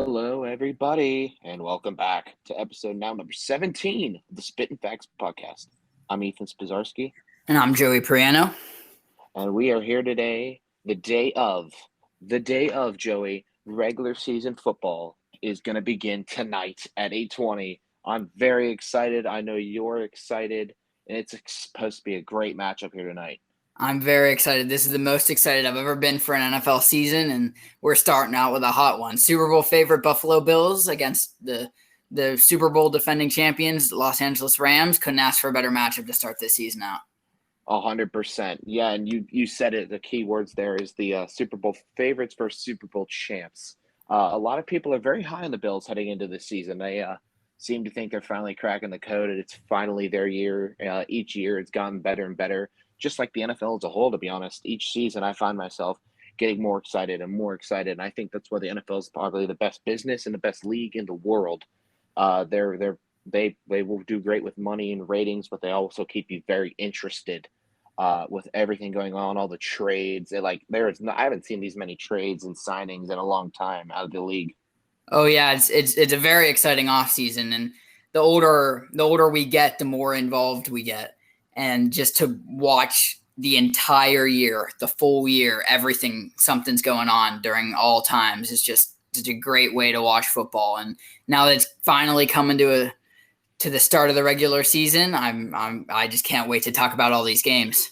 Hello, everybody, and welcome back to episode now number 17 of the Spittin Fax podcast. I'm Ethan Spizarski, And I'm Joey Priano. and we are here today, the day of Joey, regular season football is going to begin tonight at 8:20. I'm very excited. I know you're excited, and it's supposed to be a great matchup here tonight. I'm very excited. This is the most excited I've ever been for an NFL season, and we're starting out with a hot one. Super Bowl favorite Buffalo Bills against the Super Bowl defending champions, Los Angeles Rams. Couldn't ask for a better matchup to start this season out. 100%. Yeah, and you said it. The key words there is the Super Bowl favorites versus Super Bowl champs. A lot of people are very high on the Bills heading into this season. They seem to think they're finally cracking the code, and it's finally their year. Each year, it's gotten better and better, just like the NFL as a whole, to be honest. Each season, I find myself getting more excited and more excited, and I think that's why the NFL is probably the best business and the best league in the world. They will do great with money and ratings, but they also keep you very interested with everything going on, all the trades. I haven't seen these many trades and signings in a long time out of the league. Oh yeah, it's a very exciting offseason, and the older we get, the more involved we get. And just to watch the entire year, the full year, everything, something's going on during all times is just a great way to watch football. And now that it's finally coming to the start of the regular season, I just can't wait to talk about all these games.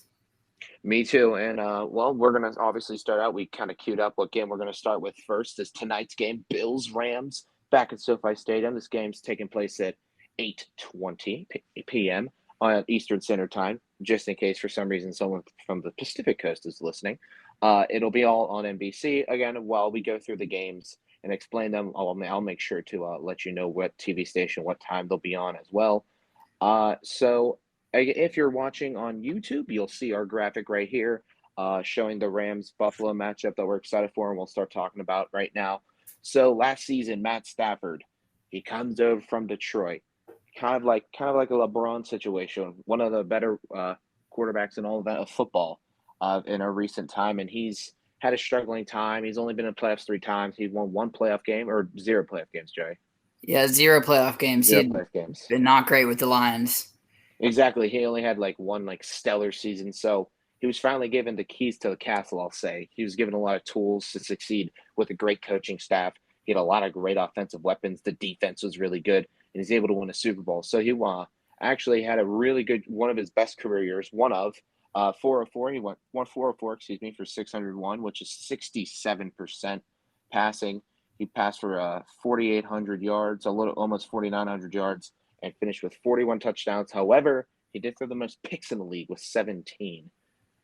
Me too. And well, we're gonna obviously start out. We kind of queued up what game we're gonna start with first. Is tonight's game, Bills Rams, back at SoFi Stadium. This game's taking place at 8:20 p.m. on Eastern Standard Time. Just in case for some reason someone from the Pacific Coast is listening, it'll be all on NBC. Again, while we go through the games and explain them, I'll make sure to let you know what TV station, what time they'll be on as well. So if you're watching on YouTube, you'll see our graphic right here showing the Rams-Buffalo matchup that we're excited for, and we'll start talking about right now. So last season, Matt Stafford, he comes over from Detroit, kind of like a LeBron situation, one of the better quarterbacks in all of football in a recent time, and he's had a struggling time. He's only been in playoffs 3 times. He's won 1 playoff game or 0 playoff games, Joey. Yeah, 0 playoff games. Zero He'd playoff games. been not great with the Lions. Exactly. He only had one stellar season. So he was finally given the keys to the castle, I'll say. He was given a lot of tools to succeed with a great coaching staff. He had a lot of great offensive weapons. The defense was really good, and he's able to win a Super Bowl. So he actually had a really good, one of his best career years, 404. He went 404, for 601, which is 67% passing. He passed for 4,800 yards, almost 4,900 yards, and finished with 41 touchdowns. However, he did throw the most picks in the league with 17.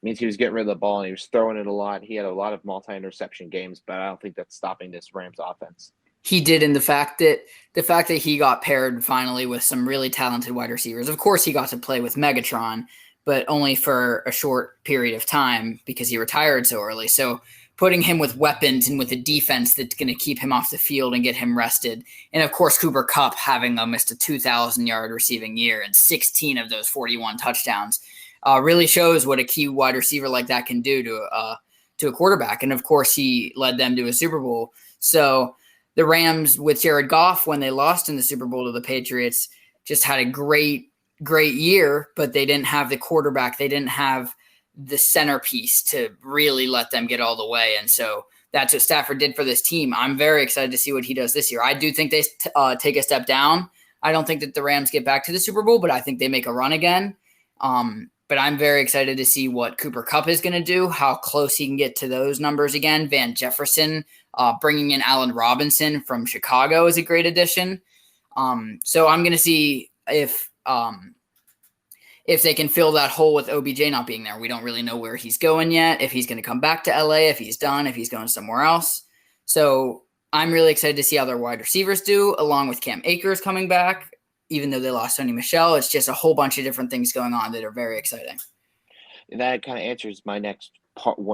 Means he was getting rid of the ball and he was throwing it a lot. He had a lot of multi-interception games, but I don't think that's stopping this Rams offense. He did, in the fact that he got paired finally with some really talented wide receivers. Of course, he got to play with Megatron, but only for a short period of time because he retired so early. So putting him with weapons and with a defense that's going to keep him off the field and get him rested. And of course, Cooper Kupp having almost a 2,000-yard receiving year and 16 of those 41 touchdowns really shows what a key wide receiver like that can do to a quarterback. And of course, he led them to a Super Bowl. So the Rams with Jared Goff, when they lost in the Super Bowl to the Patriots, just had a great year, but they didn't have the quarterback. They didn't have the centerpiece to really let them get all the way. And so that's what Stafford did for this team. I'm very excited to see what he does this year. I do think they take a step down. I don't think that the Rams get back to the Super Bowl, but I think they make a run again. But I'm very excited to see what Cooper Kupp is going to do, how close he can get to those numbers again. Van Jefferson, bringing in Allen Robinson from Chicago is a great addition. So I'm going to see if they can fill that hole with OBJ not being there. We don't really know where he's going yet, if he's going to come back to LA, if he's done, if he's going somewhere else. So I'm really excited to see how their wide receivers do, along with Cam Akers coming back. Even though they lost Sony Michel, it's just a whole bunch of different things going on that are very exciting. That kind of answers my next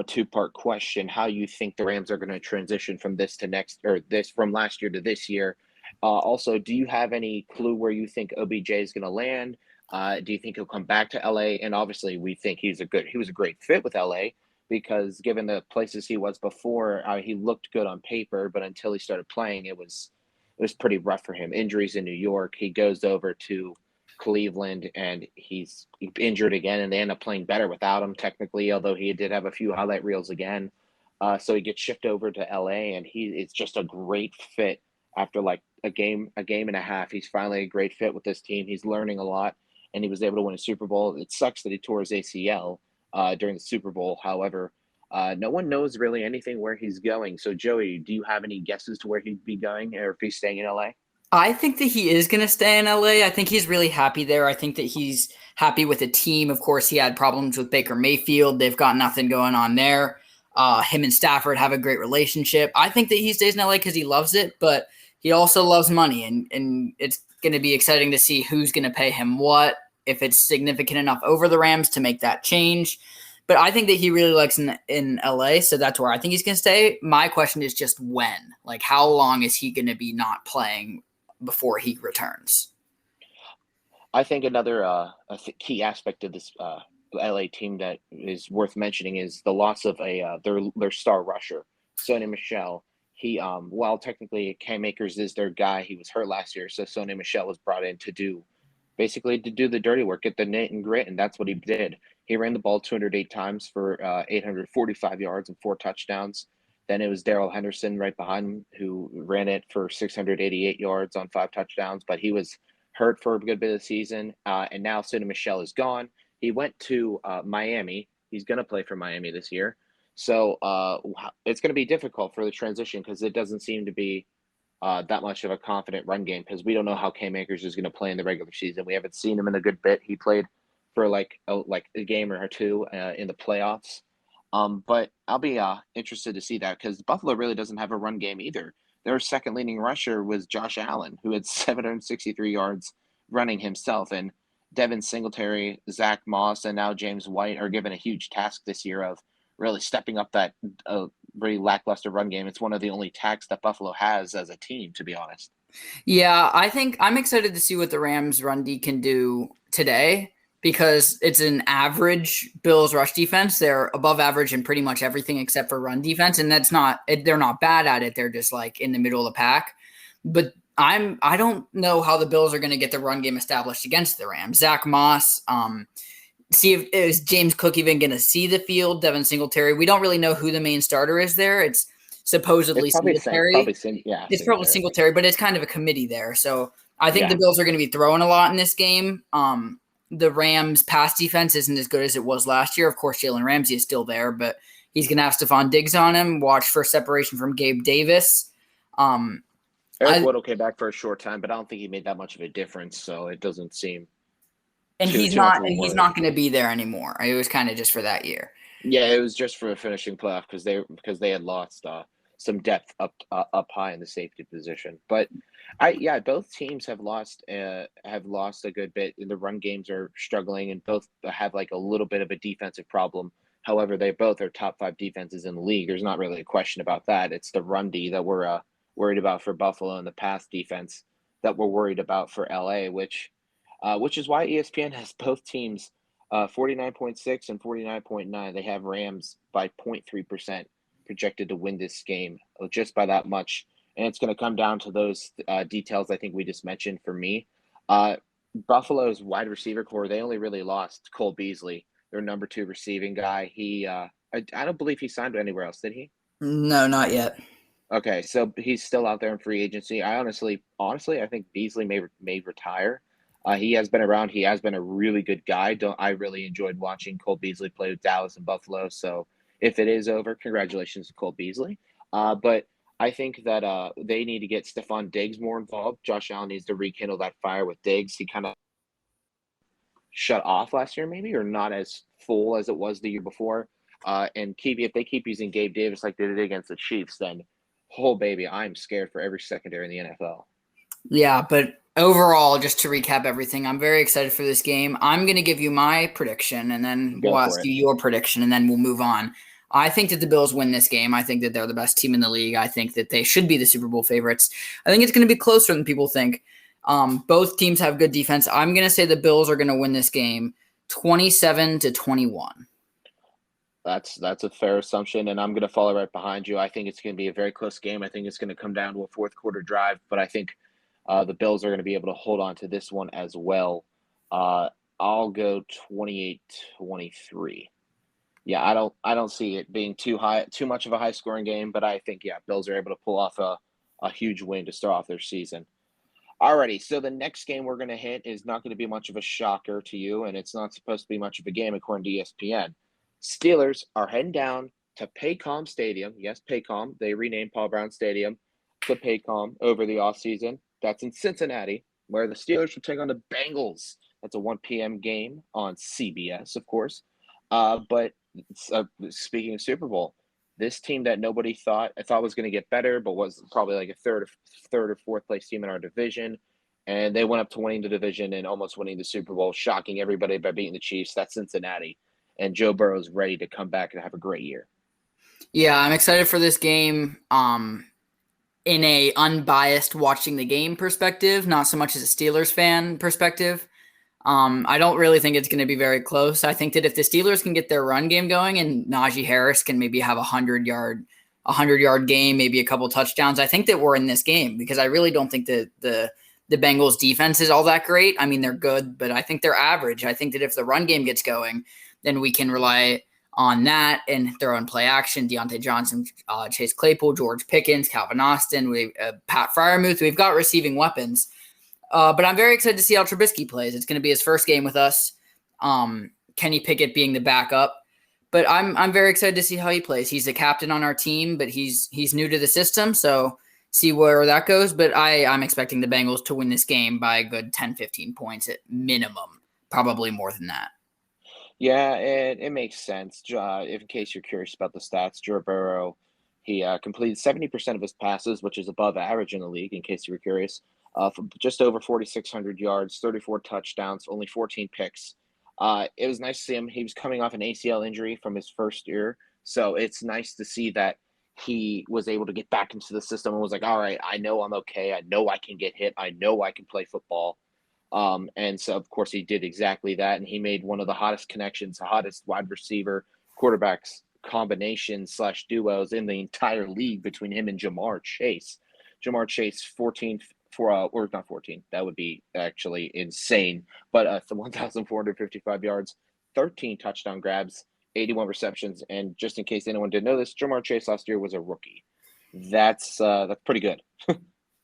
two-part question: how you think the Rams are going to transition from this to next, or this from last year to this year. Also, do you have any clue where you think OBJ is going to land? Do you think he'll come back to LA? And obviously, we think he was a great fit with LA. because given the places he was before, he looked good on paper, but until he started playing, it was pretty rough for him. Injuries in New York, he goes over to Cleveland and he's injured again, and they end up playing better without him technically, although he did have a few highlight reels again. So he gets shipped over to LA, and it's just a great fit after like a game and a half. He's finally a great fit with this team. He's learning a lot, and he was able to win a Super Bowl. It sucks that he tore his ACL during the Super Bowl. However, no one knows really anything where he's going. So, Joey, do you have any guesses to where he'd be going, or if he's staying in LA? I think that he is going to stay in LA. I think he's really happy there. I think that he's happy with the team. Of course, he had problems with Baker Mayfield. They've got nothing going on there. Him and Stafford have a great relationship. I think that he stays in LA because he loves it, but he also loves money, and it's going to be exciting to see who's going to pay him what, if it's significant enough over the Rams to make that change. But I think that he really likes in LA, so that's where I think he's going to stay. My question is just when. Like, how long is he going to be not playing before he returns? I think another key aspect of this LA team that is worth mentioning is the loss of their star rusher, Sonny Michel. He while technically Cam Akers is their guy, he was hurt last year, so Sonny Michel was brought in to do the dirty work, get the knit and grit, and that's what he did. He ran the ball 208 times for 845 yards and 4 touchdowns. Then it was Darrell Henderson right behind him who ran it for 688 yards on 5 touchdowns, but he was hurt for a good bit of the season. And now Sonny Michel is gone. He went to Miami. He's going to play for Miami this year. So it's going to be difficult for the transition because it doesn't seem to be that much of a confident run game because we don't know how Cam Akers is going to play in the regular season. We haven't seen him in a good bit. He played for like a game or two in the playoffs. But I'll be interested to see that because Buffalo really doesn't have a run game either. Their second leading rusher was Josh Allen, who had 763 yards running himself. And Devin Singletary, Zach Moss, and now James White are given a huge task this year of really stepping up that very lackluster run game. It's one of the only tasks that Buffalo has as a team, to be honest. Yeah, I think I'm excited to see what the Rams run D can do today because it's an average Bills rush defense. They're above average in pretty much everything except for run defense, and they're not bad at it. They're just like in the middle of the pack. But I don't know how the Bills are going to get the run game established against the Rams. Zach Moss, see if is James Cook even going to see the field. Devin Singletary, we don't really know who the main starter is there. It's supposedly Singletary. It's probably Singletary, but it's kind of a committee there. So I think the Bills are going to be throwing a lot in this game. The Rams' pass defense isn't as good as it was last year. Of course, Jalen Ramsey is still there, but he's going to have Stephon Diggs on him. Watch for separation from Gabe Davis. Eric Weddle came back for a short time, but I don't think he made that much of a difference, so it doesn't seem. And he's not going to be there anymore. It was kind of just for that year. Yeah, it was just for a finishing playoff because they had lost some depth up high in the safety position. But both teams have lost a good bit. The run games are struggling, and both have like a little bit of a defensive problem. However, they both are top 5 defenses in the league. There's not really a question about that. It's the run D that we're worried about for Buffalo and the pass defense that we're worried about for LA, which is why ESPN has both teams 49.6 and 49.9. They have Rams by 0.3% projected to win this game, just by that much. And it's going to come down to those details I think we just mentioned for me. Buffalo's wide receiver core, they only really lost Cole Beasley, their number 2 receiving guy. I don't believe he signed anywhere else, did he? No, not yet. Okay, so he's still out there in free agency. I honestly, I think Beasley may retire. He has been around. He has been a really good guy. I really enjoyed watching Cole Beasley play with Dallas and Buffalo. So if it is over, congratulations to Cole Beasley. But I think that they need to get Stephon Diggs more involved. Josh Allen needs to rekindle that fire with Diggs. He kind of shut off last year, maybe, or not as full as it was the year before. And if they keep using Gabe Davis like they did against the Chiefs, then oh baby, I'm scared for every secondary in the NFL. Yeah, but overall, just to recap everything, I'm very excited for this game. I'm going to give you my prediction, and then we'll ask you your prediction, and then we'll move on. I think that the Bills win this game. I think that they're the best team in the league. I think that they should be the Super Bowl favorites. I think it's going to be closer than people think. Both teams have good defense. I'm going to say the Bills are going to win this game 27-21. That's a fair assumption, and I'm going to follow right behind you. I think it's going to be a very close game. I think it's going to come down to a fourth quarter drive, but I think the Bills are going to be able to hold on to this one as well. Uh, I'll go 28-23. Yeah, I don't see it being too much of a high scoring game, but I think yeah, Bills are able to pull off a huge win to start off their season. Alrighty, so the next game we're going to hit is not going to be much of a shocker to you, and it's not supposed to be much of a game according to ESPN. Steelers are heading down to Paycom Stadium. Yes, Paycom. They renamed Paul Brown Stadium to Paycom over the offseason. That's in Cincinnati, where the Steelers will take on the Bengals. That's a 1 p.m. game on CBS, of course. But speaking of Super Bowl, this team that nobody thought was going to get better, but was probably like a third or fourth place team in our division, and they went up to winning the division and almost winning the Super Bowl, shocking everybody by beating the Chiefs. That's Cincinnati, and Joe Burrow's ready to come back and have a great year. Yeah, I'm excited for this game. In a unbiased watching the game perspective, not so much as a Steelers fan perspective. I don't really think it's going to be very close. I think that if the Steelers can get their run game going and Najee Harris can maybe have a 100-yard game, maybe a couple touchdowns, I think that we're in this game because I really don't think that the Bengals defense is all that great. I mean, they're good, but I think they're average. I think that if the run game gets going, then we can rely on that and throw in play action. Deontay Johnson, Chase Claypool, George Pickens, Calvin Austin, Pat Freiermuth. We've got receiving weapons. But I'm very excited to see how Trubisky plays. It's going to be his first game with us. Kenny Pickett being the backup. But I'm very excited to see how he plays. He's the captain on our team, but he's new to the system, so see where that goes. But I'm expecting the Bengals to win this game by a good 10, 15 points at minimum, probably more than that. Yeah, and it makes sense. If in case you're curious about the stats, Joe Burrow, he completed 70% of his passes, which is above average in the league. In case you were curious, for just over 4,600 yards, 34 touchdowns, only 14 picks. It was nice to see him. He was coming off an ACL injury from his first year, so it's nice to see that he was able to get back into the system and was like, "All right, I know I'm okay. I know I can get hit. I know I can play football." And so, of course, he did exactly that. And he made one of the hottest connections, the hottest wide receiver quarterbacks combination slash duos in the entire league between him and Jamar Chase. Jamar Chase, 14 for, or not 14, that would be actually insane, but 1,455 yards, 13 touchdown grabs, 81 receptions. And just in case anyone didn't know this, Jamar Chase last year was a rookie. That's pretty good.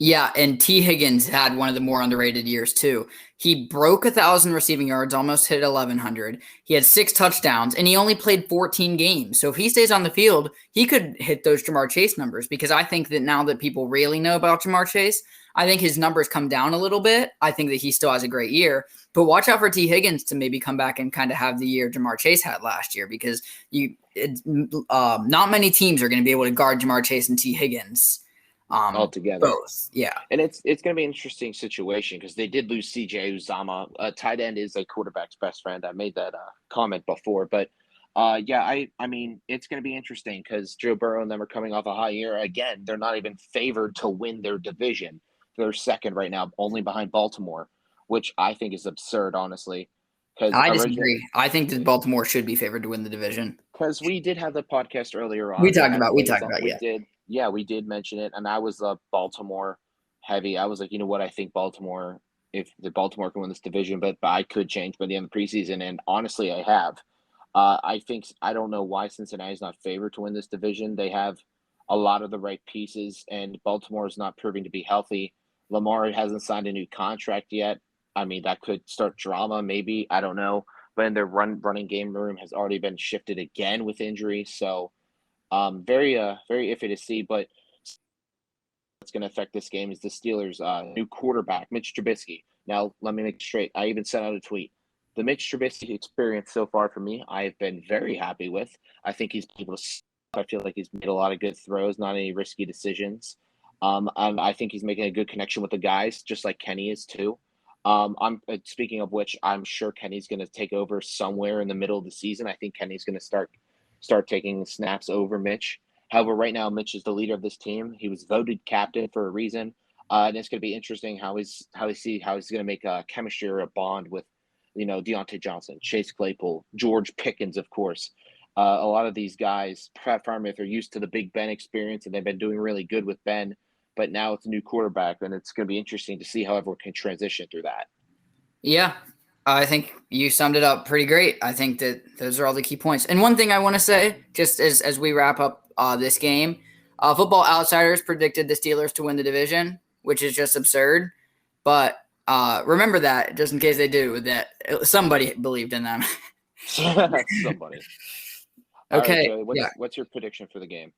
Yeah, and T. Higgins had one of the more underrated years too. He broke 1,000 receiving yards, almost hit 1,100. He had 6 touchdowns, and he only played 14 games. So if he stays on the field, he could hit those Jamar Chase numbers because I think that now that people really know about Jamar Chase, I think his numbers come down a little bit. I think that he still has a great year, but watch out for T. Higgins to maybe come back and kind of have the year Jamar Chase had last year because not many teams are going to be able to guard Jamar Chase and T. Higgins. Altogether. Both, yeah. And it's going to be an interesting situation because they did lose CJ Uzama. Tight end is a quarterback's best friend. I made that comment before, but yeah, I mean it's going to be interesting because Joe Burrow and them are coming off a high year again. They're not even favored to win their division. They're second right now, only behind Baltimore, which I think is absurd, honestly. Because I disagree. I think that Baltimore should be favored to win the division. Because we did have the podcast earlier on. We talked about, we did mention it, and I was Baltimore heavy. I was like, you know what? I think Baltimore, if the Baltimore can win this division, but I could change by the end of the preseason, and honestly, I have. I don't know why Cincinnati's not favored to win this division. They have a lot of the right pieces, and Baltimore is not proving to be healthy. Lamar hasn't signed a new contract yet. I mean, that could start drama, maybe. I don't know. But in their running game room has already been shifted again with injury. So very iffy to see. But what's going to affect this game is the Steelers' new quarterback, Mitch Trubisky. Now, let me make it straight. I even sent out a tweet. The Mitch Trubisky experience so far for me, I've been very happy with. I think he's able to. I feel like he's made a lot of good throws, not any risky decisions. I think he's making a good connection with the guys, just like Kenny is too. I'm speaking of which, I'm sure Kenny's going to take over somewhere in the middle of the season. I think Kenny's going to start taking snaps over Mitch. However, right now Mitch is the leader of this team. He was voted captain for a reason, and it's going to be interesting how he's going to make a chemistry or a bond with, Deontay Johnson, Chase Claypool, George Pickens, of course. A lot of these guys, Pat Freiermuth, are used to the Big Ben experience, and they've been doing really good with Ben. But now it's a new quarterback, and it's going to be interesting to see how everyone can transition through that. Yeah, I think you summed it up pretty great. I think that those are all the key points. And one thing I want to say, just as we wrap up this game, Football Outsiders predicted the Steelers to win the division, which is just absurd. But remember that, just in case they do, that somebody believed in them. Somebody. All right, Okay, Joey, yeah. what's your prediction for the game?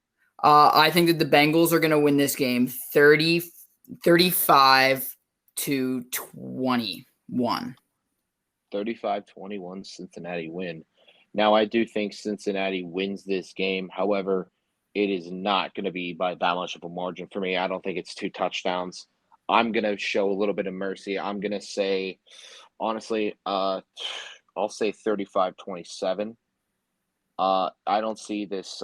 I think that the Bengals are going to win this game 35 to 21. 35-21 Cincinnati win. Now, I do think Cincinnati wins this game. However, it is not going to be by that much of a margin for me. I don't think it's 2 touchdowns. I'm going to show a little bit of mercy. I'm going to say, honestly, I'll say 35-27. I don't see this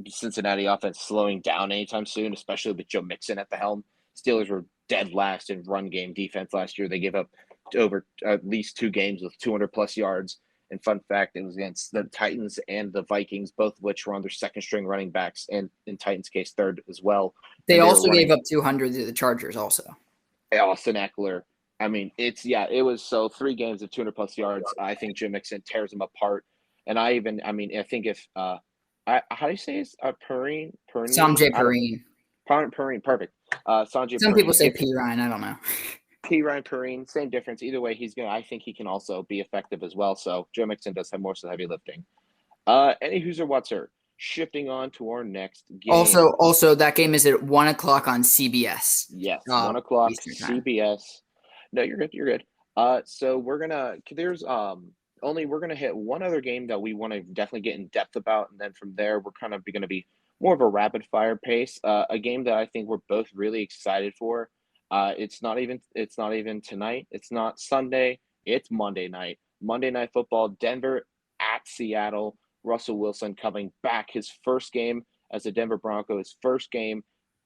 Cincinnati offense slowing down anytime soon, especially with Joe Mixon at the helm. Steelers were dead last in run game defense last year. They gave up over at least 2 games with 200 plus yards. And fun fact, it was against the Titans and the Vikings, both of which were on their second string running backs, and in Titans' case, third as well. They And they also gave up 200 to the Chargers also. Austin Eckler. I mean, it was so 3 games of 200 plus yards. I think Jim Mixon tears them apart. And I think if, how do you say it? Perrine? Sanjay Perine. Perrine, perfect. Sanjay Some people Perrine. say P. Ryan. I don't know. P. Ryan Perrine, same difference. Either way, I think he can also be effective as well. So Joe Mixon does have most of the heavy lifting. Any who's or what's her. Shifting on to our next game. Also, that game is at 1:00 on CBS. Yes, 1:00 Eastern time. CBS. No, you're good. You're good. So we're gonna hit one other game that we want to definitely get in depth about, and then from there we're kind of going to be more of a rapid fire pace. A game that I think we're both really excited for. It's not even tonight. It's not Sunday. It's Monday night. Monday Night Football. Denver at Seattle. Russell Wilson coming back, his first game as a Denver Bronco, his first game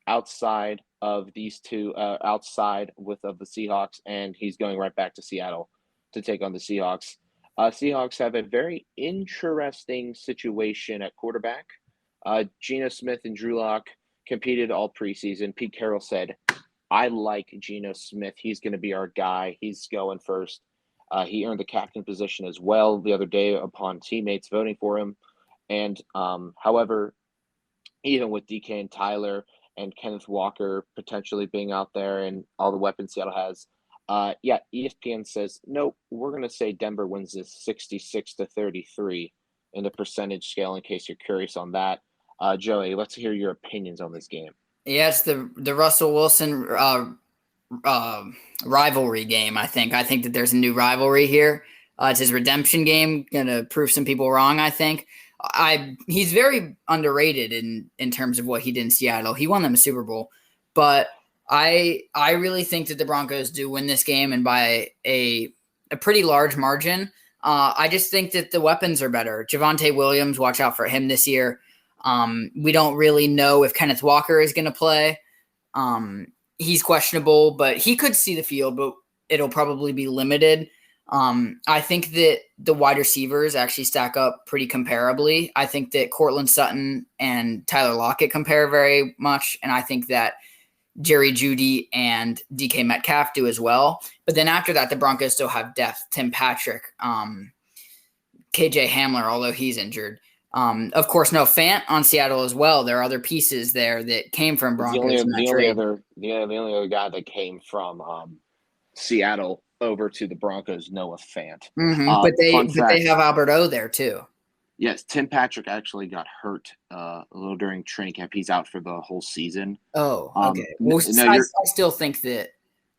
outside of these two, outside of the Seahawks, and he's going right back to Seattle to take on the Seahawks. Seahawks have a very interesting situation at quarterback. Geno Smith and Drew Lock competed all preseason. Pete Carroll said, I like Geno Smith. He's going to be our guy. He's going first. He earned the captain position as well the other day upon teammates voting for him. And however, even with DK and Tyler and Kenneth Walker potentially being out there and all the weapons Seattle has, ESPN says, nope, we're going to say Denver wins this 66-33 in the percentage scale in case you're curious on that. Joey, let's hear your opinions on this game. Yeah, it's the Russell Wilson rivalry game. I think that there's a new rivalry here. It's his redemption game. Gonna prove some people wrong. I think he's very underrated in terms of what he did in Seattle. He won them a Super Bowl, but I really think that the Broncos do win this game, and by a pretty large margin. I just think that the weapons are better. Javonte Williams, watch out for him this year. We don't really know if Kenneth Walker is going to play. He's questionable, but he could see the field, but it'll probably be limited. I think that the wide receivers actually stack up pretty comparably. I think that Cortland Sutton and Tyler Lockett compare very much, and I think that Jerry Jeudy and DK Metcalf do as well. But then after that, the Broncos still have depth. Tim Patrick, KJ Hamler, although he's injured. Of course, no Fant on Seattle as well. There are other pieces there that came from Broncos. The only other guy that came from Seattle over to the Broncos, Noah Fant. Mm-hmm. But they have Albert O there too. Yes, Tim Patrick actually got hurt a little during training camp. He's out for the whole season. Oh, okay. Well, I still think that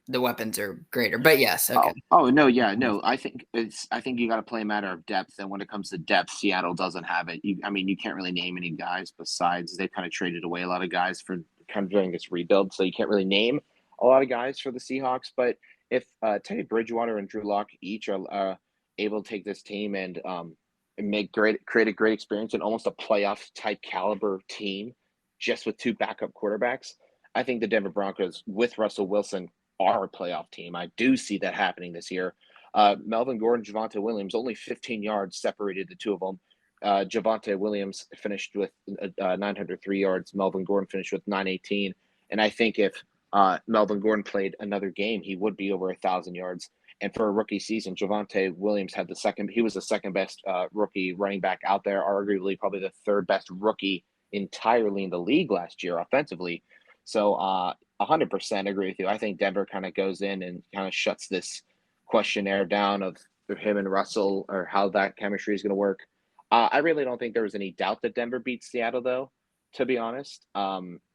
the weapons are greater, but yes, okay. No. I think you got to play a matter of depth, and when it comes to depth, Seattle doesn't have it. You can't really name any guys besides they've kind of traded away a lot of guys for kind of doing this rebuild, so you can't really name a lot of guys for the Seahawks. But if Teddy Bridgewater and Drew Lock each are able to take this team and create a great experience and almost a playoff type caliber team just with 2 backup quarterbacks, I think the Denver Broncos with Russell Wilson are a playoff team. I do see that happening this year. Melvin Gordon, Javonte Williams, only 15 yards separated the two of them. Javonte Williams finished with 903 yards. Melvin Gordon finished with 918. And I think if Melvin Gordon played another game, he would be over 1,000 yards. And for a rookie season, Javonte Williams had he was the second best rookie running back out there, arguably probably the third best rookie entirely in the league last year offensively. So 100% agree with you. I think Denver kind of goes in and kind of shuts this questionnaire down of him and Russell or how that chemistry is going to work. I really don't think there was any doubt that Denver beats Seattle, though, to be honest.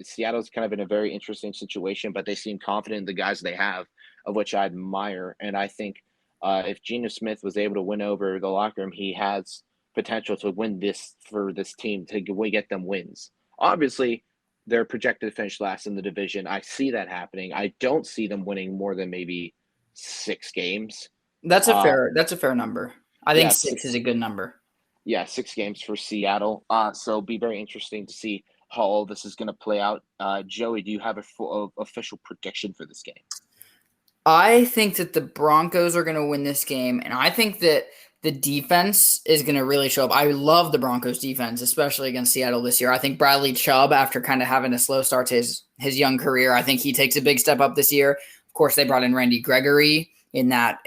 Seattle's kind of in a very interesting situation, but they seem confident in the guys they have, of which I admire. And I think if Geno Smith was able to win over the locker room, he has potential to win this for this team, to get them wins. Obviously, they're projected to finish last in the division. I see that happening. I don't see them winning more than maybe 6 games. That's a fair number. I think Yeah, 6 is a good number. Yeah, 6 games for Seattle. So it'll be very interesting to see how all this is going to play out. Joey, do you have a full official prediction for this game? I think that the Broncos are going to win this game, and I think that the defense is going to really show up. I love the Broncos defense, especially against Seattle this year. I think Bradley Chubb, after kind of having a slow start to his young career, I think he takes a big step up this year. Of course, they brought in Randy Gregory in that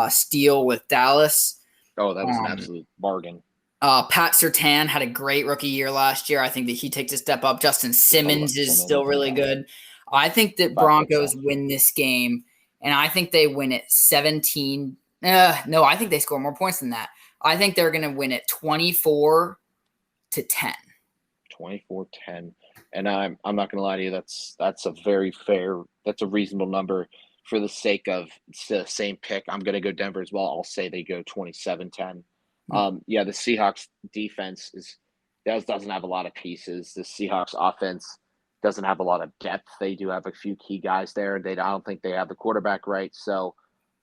steal with Dallas. Oh, that was an absolute bargain. Pat Surtain had a great rookie year last year. I think that he takes a step up. Justin Simmons is still really good. I think that Broncos win this game, and I think they win it 17. No, I think they score more points than that. I think they're going to win it 24-10. 24-10. And I'm not going to lie to you. That's a very fair. That's a reasonable number. For the sake of the same pick, I'm going to go Denver as well. I'll say they go 27-10. The Seahawks defense doesn't have a lot of pieces. The Seahawks offense doesn't have a lot of depth. They do have a few key guys there. I don't think they have the quarterback right. So,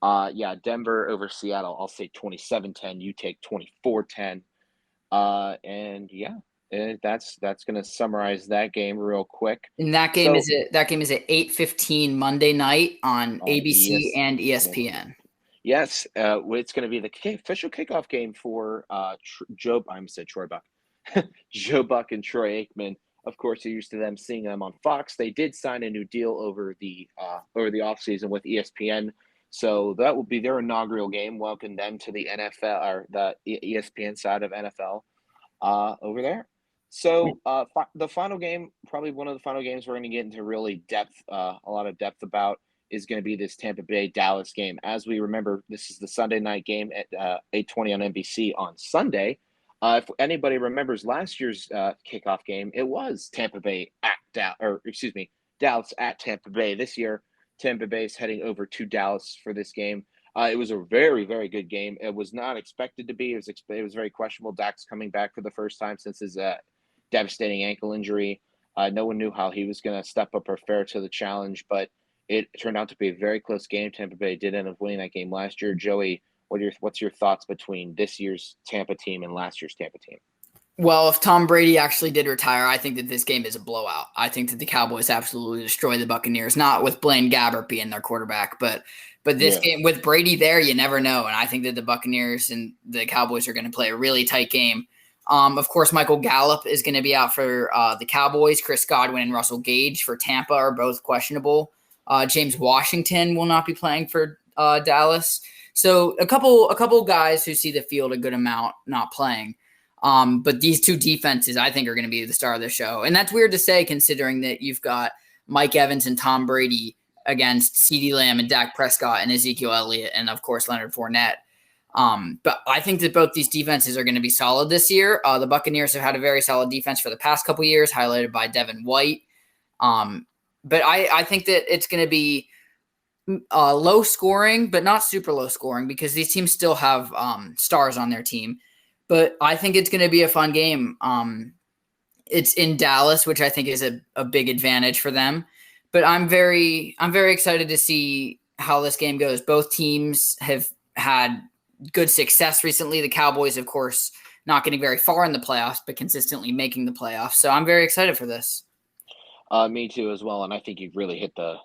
Denver over Seattle. I'll say 27-10. You take 24-10. That's going to summarize that game real quick. And that game is at 8:15 Monday night on ABC and ESPN. Yes, it's going to be the official kickoff game for Joe Buck. Joe Buck and Troy Aikman. Of course, you're used to them seeing them on Fox. They did sign a new deal over the offseason with ESPN, so that will be their inaugural game. Welcome them to the NFL or the ESPN side of NFL over there. So the final game, probably one of the final games we're going to get into really depth, a lot of depth about, is going to be this Tampa Bay Dallas game. As we remember, this is the Sunday night game at 8:20 on NBC on Sunday. If anybody remembers last year's kickoff game, it was Dallas at Tampa Bay. This year, Tampa Bay is heading over to Dallas for this game. It was a very, very good game. It was not expected to be. It was very questionable. Dak's coming back for the first time since his devastating ankle injury. No one knew how he was going to step up or fare to the challenge, but it turned out to be a very close game. Tampa Bay did end up winning that game last year. Joey, what's your thoughts between this year's Tampa team and last year's Tampa team? Well, if Tom Brady actually did retire, I think that this game is a blowout. I think that the Cowboys absolutely destroy the Buccaneers, not with Blaine Gabbert being their quarterback, but this game with Brady there, you never know. And I think that the Buccaneers and the Cowboys are going to play a really tight game. Of course, Michael Gallup is going to be out for the Cowboys. Chris Godwin and Russell Gage for Tampa are both questionable. James Washington will not be playing for Dallas. So a couple guys who see the field a good amount not playing. But these two defenses, I think, are going to be the star of the show. And that's weird to say considering that you've got Mike Evans and Tom Brady against CeeDee Lamb and Dak Prescott and Ezekiel Elliott and, of course, Leonard Fournette. But I think that both these defenses are going to be solid this year. The Buccaneers have had a very solid defense for the past couple years, highlighted by Devin White. But I think that it's going to be low scoring, but not super low scoring because these teams still have stars on their team. But I think it's going to be a fun game. It's in Dallas, which I think is a big advantage for them. But I'm very excited to see how this game goes. Both teams have had good success recently. The Cowboys, of course, not getting very far in the playoffs, but consistently making the playoffs. So I'm very excited for this. Me too as well. And I think you've really hit the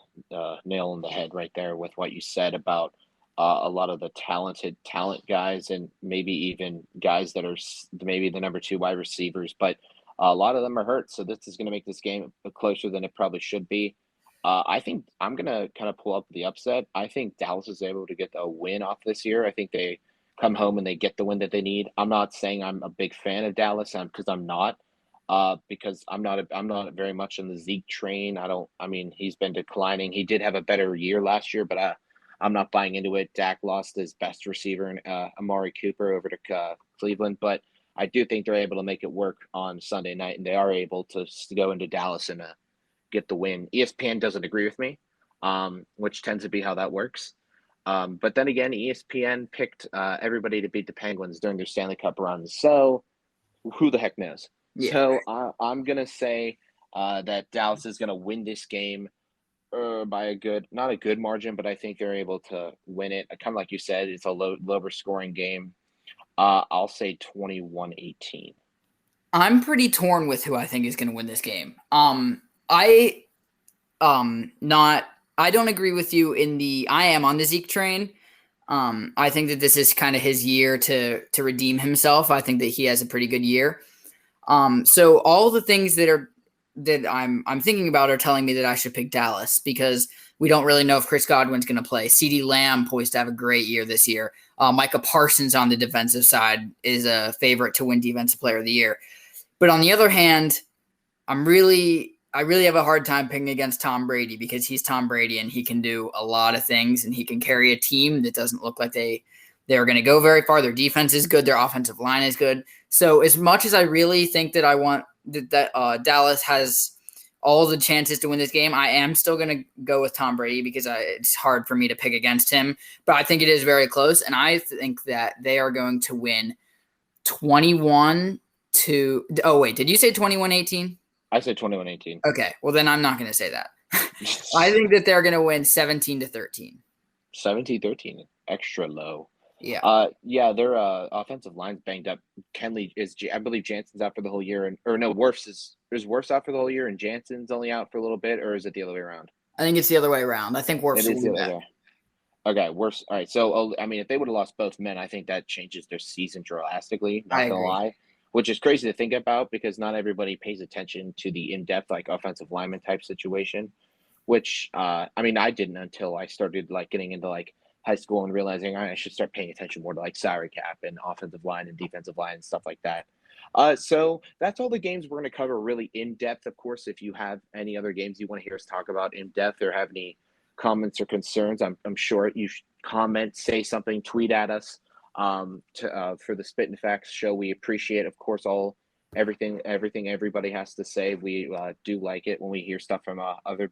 nail on the head right there with what you said about a lot of the talent guys, and maybe even guys that are maybe the number two wide receivers, but a lot of them are hurt. So this is going to make this game closer than it probably should be. I think I'm going to kind of pull up the upset. I think Dallas is able to get a win off this year. I think they come home and they get the win that they need. I'm not saying I'm a big fan of Dallas because I'm not. Because I'm not very much on the Zeke train. I mean, he's been declining. He did have a better year last year, but I'm not buying into it. Dak lost his best receiver in Amari Cooper over to Cleveland, but I do think they're able to make it work on Sunday night, and they are able to go into Dallas and get the win. ESPN doesn't agree with me, which tends to be how that works. But then again, ESPN picked everybody to beat the Penguins during their Stanley Cup run, so who the heck knows? Yeah. So I'm gonna say that Dallas is gonna win this game by not a good margin, but I think they're able to win it. Kind of like you said, it's a lower scoring game. I'll say 21-18. I'm pretty torn with who I think is going to win this game. I not I don't agree with you I am on the Zeke train. I think that this is kind of his year to redeem himself. I think that he has a pretty good year. So all the things that I'm thinking about are telling me that I should pick Dallas because we don't really know if Chris Godwin's going to play. CeeDee Lamb poised to have a great year this year. Micah Parsons on the defensive side is a favorite to win Defensive Player of the Year. But on the other hand, I really have a hard time picking against Tom Brady because he's Tom Brady and he can do a lot of things and he can carry a team that doesn't look like they're going to go very far. Their defense is good. Their offensive line is good. So as much as I really think that I want that Dallas has all the chances to win this game, I am still going to go with Tom Brady because it's hard for me to pick against him. But I think it is very close, and I think that they are going to win 21 to – oh, wait, did you say 21-18? I said 21-18. Okay, well, then I'm not going to say that. I think that they're going to win 17-13. 17-13, extra low. Yeah. Yeah, their offensive line's banged up. I believe Jansen's out for the whole year, Wirfs is Wirfs out for the whole year, and Jansen's only out for a little bit, or is it the other way around? I think it's the other way around. I think Wirfs will be back. Okay, Wirfs. All right, so I mean, if they would have lost both men, I think that changes their season drastically. Not gonna lie, which is crazy to think about because not everybody pays attention to the in-depth like offensive lineman type situation. Which I mean, I didn't until I started like getting into like high school and realizing I should start paying attention more to like salary cap and offensive line and defensive line and stuff like that. So that's all the games we're going to cover really in depth. Of course, if you have any other games you want to hear us talk about in depth or have any comments or concerns, I'm sure you should comment, say something, tweet at us for the Spittin Fax show. We appreciate, of course, everything everybody has to say. We do like it when we hear stuff from other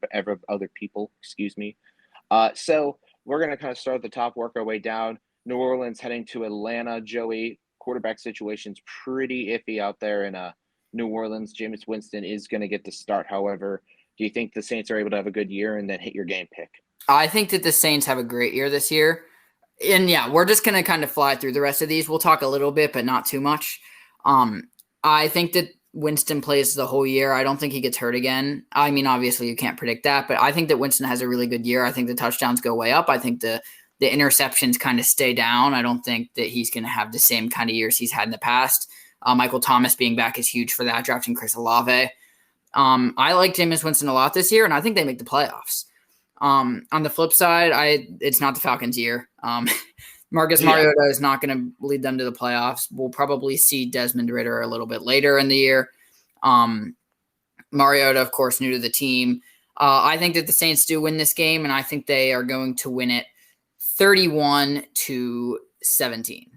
people. Excuse me. So we're going to kind of start at the top, work our way down. New Orleans heading to Atlanta. Joey, quarterback situation's pretty iffy out there in New Orleans. Jameis Winston is going to get the start. However, do you think the Saints are able to have a good year and then hit your game pick? I think that the Saints have a great year this year. And yeah, we're just going to kind of fly through the rest of these. We'll talk a little bit, but not too much. I think that Winston plays the whole year. I don't think he gets hurt again. I mean, obviously you can't predict that, but I think that Winston has a really good year. I think the touchdowns go way up. I think the interceptions kind of stay down. I don't think that he's going to have the same kind of years he's had in the past. Michael Thomas being back is huge for that, drafting Chris Olave. I like Jameis Winston a lot this year, and I think they make the playoffs. On the flip side, it's not the Falcons' year. Marcus Mariota is not going to lead them to the playoffs. We'll probably see Desmond Ridder a little bit later in the year. Mariota, of course, new to the team. I think that the Saints do win this game, and I think they are going to win it 31-17.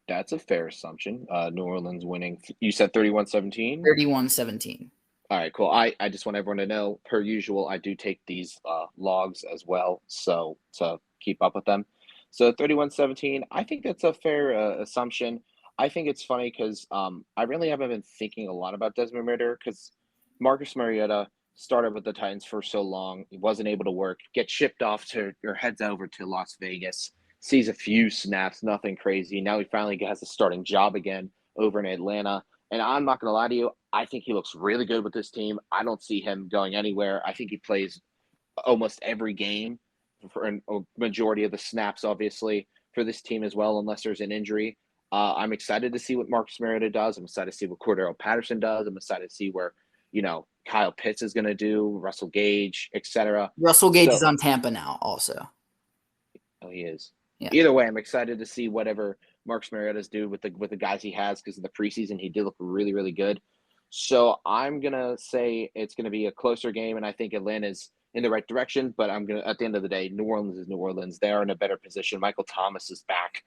That's a fair assumption. New Orleans winning. You said 31-17? 31-17. All right, cool. I just want everyone to know, per usual, I do take these logs as well, so to keep up with them. So 31-17, I think that's a fair assumption. I think it's funny because I really haven't been thinking a lot about Desmond Ridder because Marcus Mariota started with the Titans for so long. He wasn't able to work, get shipped off or heads over to Las Vegas, sees a few snaps, nothing crazy. Now he finally has a starting job again over in Atlanta. And I'm not going to lie to you, I think he looks really good with this team. I don't see him going anywhere. I think he plays almost every game for a majority of the snaps, obviously, for this team as well, unless there's an injury. I'm excited to see what Marcus Mariota does. I'm excited to see what Cordero Patterson does. I'm excited to see where, Kyle Pitts is going to do, Russell Gage, etc. Russell Gage is So, on Tampa now, also. oh, he is. Yeah. Either way, I'm excited to see whatever Marcus Mariota's do with the guys he has because in the preseason he did look really, really good. So I'm gonna say it's gonna be a closer game, and I think Atlanta's in the right direction. But at the end of the day, New Orleans is New Orleans. They are in a better position. Michael Thomas is back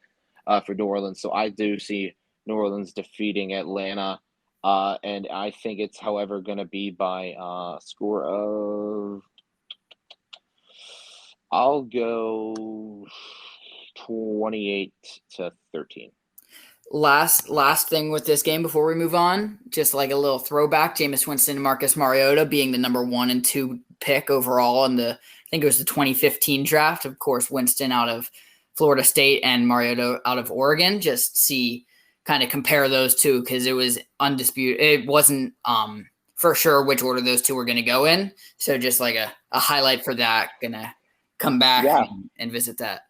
for New Orleans, so I do see New Orleans defeating Atlanta. And I think it's, however, going to be by a score of, I'll go 28-13. Last thing with this game before we move on, just like a little throwback, Jameis Winston and Marcus Mariota being the number 1 and 2 pick overall in I think it was the 2015 draft. Of course, Winston out of Florida State and Mariota out of Oregon. Just kind of compare those two because it was undisputed. It wasn't for sure which order those two were going to go in. So just like a highlight for that, gonna come back and visit that.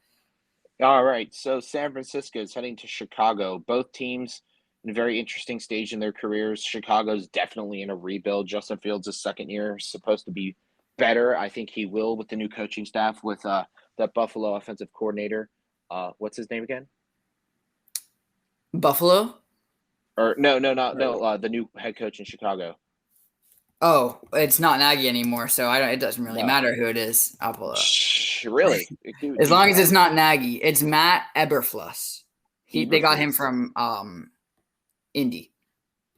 All right, so San Francisco is heading to Chicago. Both teams in a very interesting stage in their careers. Chicago's definitely in a rebuild. Justin Fields' second year is supposed to be better. I think he will with the new coaching staff with that Buffalo offensive coordinator. What's his name again? Buffalo? Or no, the new head coach in Chicago. Oh, it's not Nagy anymore, so it doesn't really matter who it is. I'll pull it up. Really? As long as it's not Nagy. It's Matt Eberflus. They got him from Indy.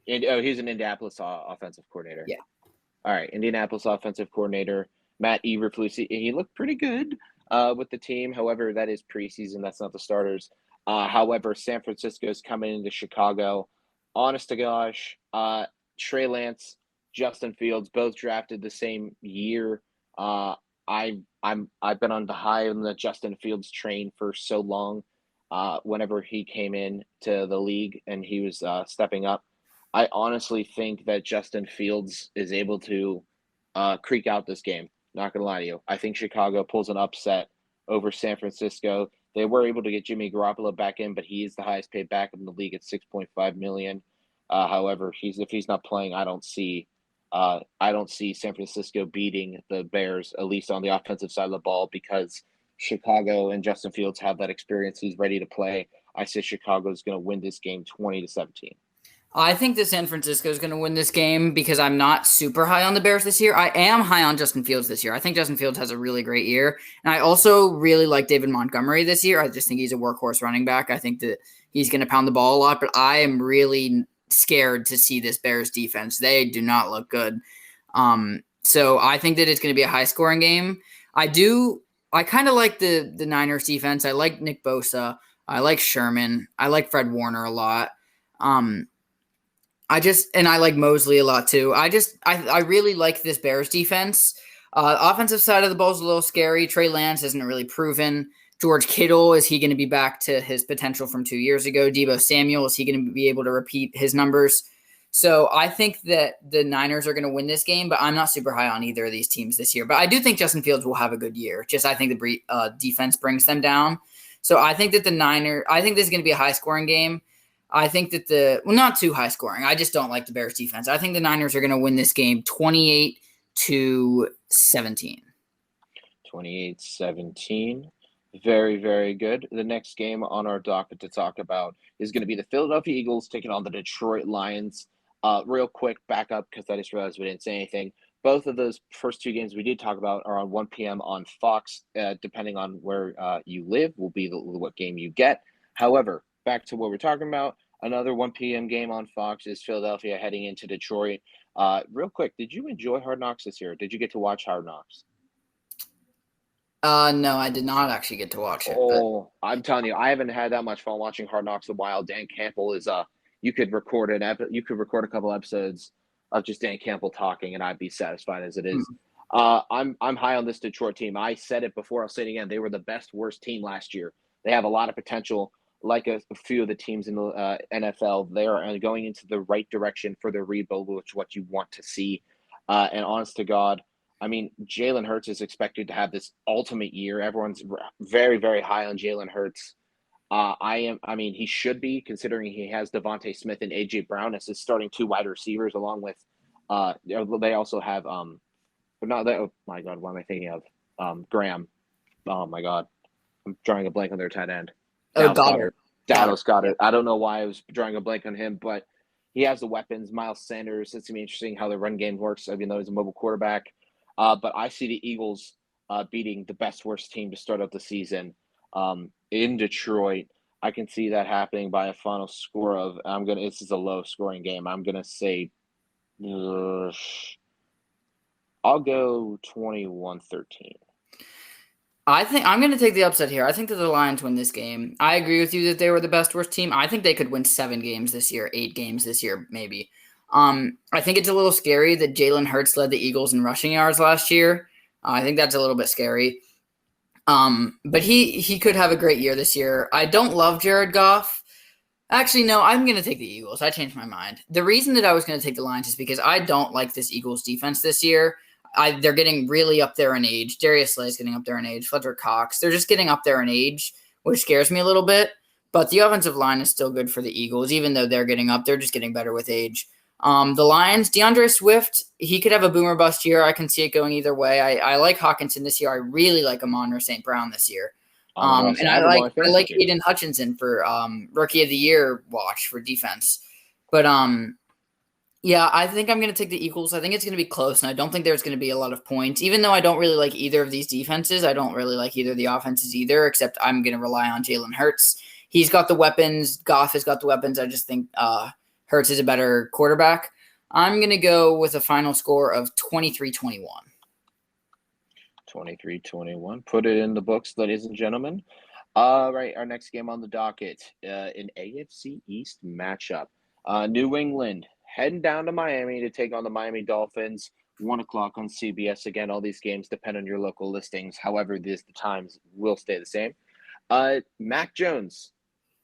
He's an Indianapolis offensive coordinator. Yeah. All right, Indianapolis offensive coordinator, Matt Eberflus. He looked pretty good with the team. However, that is preseason. That's not the starters. However, San Francisco is coming into Chicago. Honest to gosh, Trey Lance, Justin Fields, both drafted the same year. I've been on the high on the Justin Fields train for so long. Whenever he came in to the league and he was stepping up, I honestly think that Justin Fields is able to creak out this game. Not gonna lie to you. I think Chicago pulls an upset over San Francisco. They were able to get Jimmy Garoppolo back in, but he is the highest paid backup in the league at $6.5 million. However, if he's not playing, I don't see San Francisco beating the Bears, at least on the offensive side of the ball, because Chicago and Justin Fields have that experience. He's ready to play. I say Chicago is going to win this game 20-17. I think that San Francisco is going to win this game because I'm not super high on the Bears this year. I am high on Justin Fields this year. I think Justin Fields has a really great year. And I also really like David Montgomery this year. I just think he's a workhorse running back. I think that he's going to pound the ball a lot, but I am really scared to see this Bears defense. They do not look good. So I think that it's going to be a high scoring game. I kind of like the Niners defense. I like Nick Bosa. I like Sherman. I like Fred Warner a lot. I like Mosley a lot too. I really like this Bears defense. Offensive side of the ball is a little scary. Trey Lance isn't really proven. George Kittle, is he going to be back to his potential from 2 years ago? Deebo Samuel, is he going to be able to repeat his numbers? So I think that the Niners are going to win this game, but I'm not super high on either of these teams this year. But I do think Justin Fields will have a good year. I think the defense brings them down. So I think that I think this is going to be a high-scoring game. I think that not too high-scoring. I just don't like the Bears defense. I think the Niners are going to win this game 28-17. 28-17. Very, very good. The next game on our docket to talk about is going to be the Philadelphia Eagles taking on the Detroit Lions. Real quick, back up because I just realized we didn't say anything. Both of those first two games we did talk about are on 1 p.m. on Fox. Depending on where you live, will be what game you get. However, back to what we're talking about, another 1 p.m. game on Fox is Philadelphia heading into Detroit. Real quick, did you enjoy Hard Knocks this year? Did you get to watch Hard Knocks? No, I did not actually get to watch it. Oh, I'm telling you, I haven't had that much fun watching Hard Knocks in a while. Dan Campbell is you could record a couple episodes of just Dan Campbell talking, and I'd be satisfied as it is. I'm high on this Detroit team. I said it before. I'll say it again. They were the best worst team last year. They have a lot of potential. Like a few of the teams in the NFL, they are going into the right direction for their rebuild, which is what you want to see. And honest to God, I mean, Jalen Hurts is expected to have this ultimate year. Everyone's very, very high on Jalen Hurts. I am. I mean, he should be, considering he has Devontae Smith and AJ Brown as his starting two wide receivers, along with. They also have but not that. Oh my God, what am I thinking of? Graham. Oh my God, I'm drawing a blank on their tight end. Oh, Dallas Goddard. Goddard. Dallas Goddard. I don't know why I was drawing a blank on him, but he has the weapons. Miles Sanders. It's gonna be interesting how the run game works, even though he's a mobile quarterback. But I see the Eagles beating the best worst team to start out the season in Detroit. I can see that happening by a final score of. This is a low scoring game. I'm gonna say. I'll go 21-13. I think I'm going to take the upset here. I think that the Lions win this game. I agree with you that they were the best worst team. I think they could win 7 games this year, 8 games this year, maybe. I think it's a little scary that Jalen Hurts led the Eagles in rushing yards last year. I think that's a little bit scary. But he could have a great year this year. I don't love Jared Goff. Actually, no, I'm going to take the Eagles. I changed my mind. The reason that I was going to take the Lions is because I don't like this Eagles defense this year. They're getting really up there in age. Darius Slay is getting up there in age. Fletcher Cox. They're just getting up there in age, which scares me a little bit. But the offensive line is still good for the Eagles, even though they're getting up. They're just getting better with age. The Lions, DeAndre Swift, he could have a boomer bust year. I can see it going either way. I like Hawkinson this year. I really like Amon-Ra St. Brown this year. And I like Aiden Hutchinson for Rookie of the Year watch for defense. But yeah, I think I'm going to take the Eagles. I think it's going to be close, and I don't think there's going to be a lot of points. Even though I don't really like either of these defenses, I don't really like either of the offenses either, except I'm going to rely on Jalen Hurts. He's got the weapons. Goff has got the weapons. I just think Hurts is a better quarterback. I'm going to go with a final score of 23-21. 23-21. Put it in the books, ladies and gentlemen. All right, our next game on the docket, an AFC East matchup. New England heading down to Miami to take on the Miami Dolphins. 1 o'clock on CBS. Again, all these games depend on your local listings. However, the times will stay the same. Mac Jones,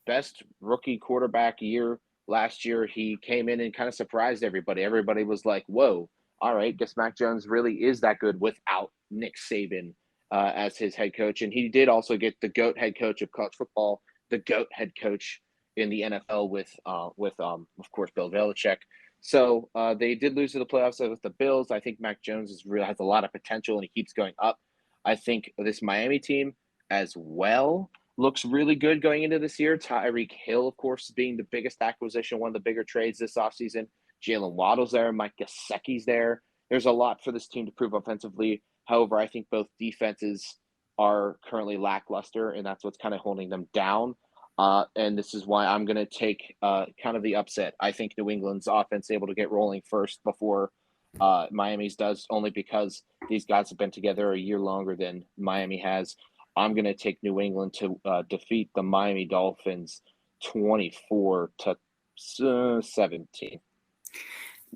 best rookie quarterback year last year. He came in and kind of surprised everybody. Everybody was like, whoa, all right, guess Mac Jones really is that good without Nick Saban as his head coach. And he did also get the GOAT head coach of college football, the GOAT head coach in the NFL with of course, Bill Belichick. So they did lose to the playoffs with the Bills. I think Mac Jones has a lot of potential, and he keeps going up. I think this Miami team as well looks really good going into this year. Tyreek Hill, of course, being the biggest acquisition, one of the bigger trades this offseason. Jalen Waddle's there. Mike Gesicki's there. There's a lot for this team to prove offensively. However, I think both defenses are currently lackluster, and that's what's kind of holding them down. And this is why I'm going to take kind of the upset. I think New England's offense is able to get rolling first before Miami's does, only because these guys have been together a year longer than Miami has. I'm going to take New England to defeat the Miami Dolphins 24-17.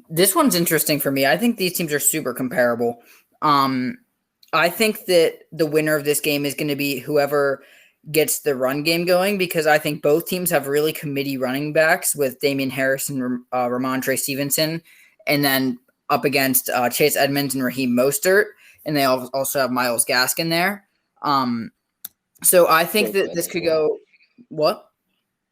This one's interesting for me. I think these teams are super comparable. I think that the winner of this game is going to be whoever gets the run game going, because I think both teams have really committee running backs with Damian Harris and Ramondre Stevenson, and then up against Chase Edmonds and Raheem Mostert, and they also have Myles Gaskin there. So I think that this could go – what?